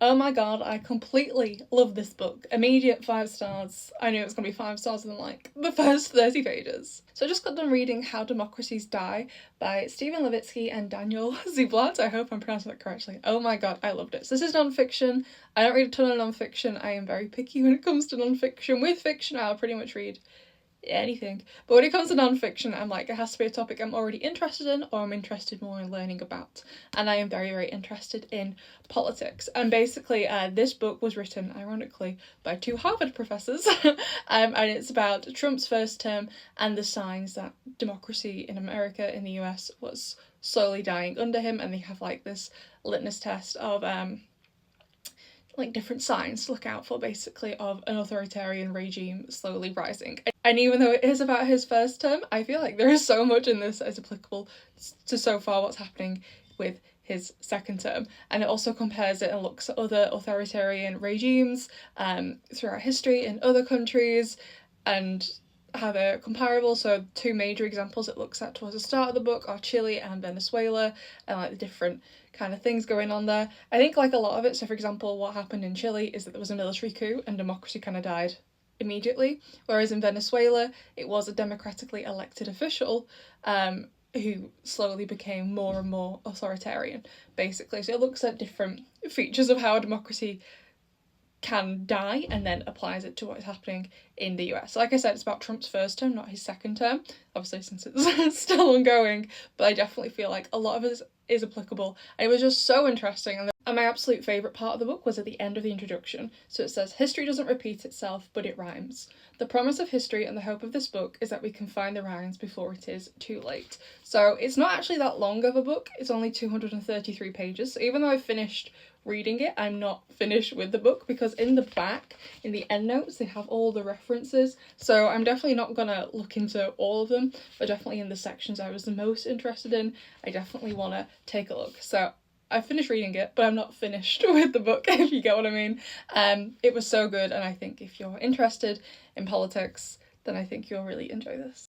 Oh my god, I completely love this book. Immediate 5 stars. I knew it was going to be 5 stars in like the first 30 pages. So I just got done reading How Democracies Die by Stephen Levitsky and Daniel Ziblatt. I hope I'm pronouncing that correctly. Oh my god, I loved it. So this is non-fiction. I don't read a ton of non-fiction. I am very picky when it comes to non-fiction. With fiction, I'll pretty much read anything. But when it comes to non-fiction, I'm like, it has to be a topic I'm already interested in or I'm interested more in learning about. And I am very, very interested in politics. And basically, this book was written, ironically, by 2 Harvard professors. And it's about Trump's first term and the signs that democracy in America, in the US, was slowly dying under him. And they have like this litmus test of like different signs to look out for, basically, of an authoritarian regime slowly rising. And even though it is about his first term, I feel like there is so much in this that is applicable to so far what's happening with his second term. And it also compares it and looks at other authoritarian regimes throughout history in other countries and how they're comparable. So 2 major examples it looks at towards the start of the book are Chile and Venezuela, and like the different kind of things going on there. I think like a lot of it, so for example what happened in Chile is that there was a military coup and democracy kind of died immediately, whereas in Venezuela it was a democratically elected official who slowly became more and more authoritarian, basically. So it looks at different features of how a democracy can die and then applies it to what is happening in the US. So like I said, it's about Trump's first term, not his second term, obviously, since it's still ongoing, but I definitely feel like a lot of it is applicable. And it was just so interesting. And my absolute favourite part of the book was at the end of the introduction. So it says, "History doesn't repeat itself, but it rhymes. The promise of history and the hope of this book is that we can find the rhymes before it is too late." So it's not actually that long of a book. It's only 233 pages. So even though I've finished reading it, I'm not finished with the book, because in the back, in the endnotes, they have all the references. So I'm definitely not gonna look into all of them, but definitely in the sections I was the most interested in, I definitely want to take a look. So I finished reading it, but I'm not finished with the book, if you get what I mean. It was so good, and I think if you're interested in politics, then I think you'll really enjoy this.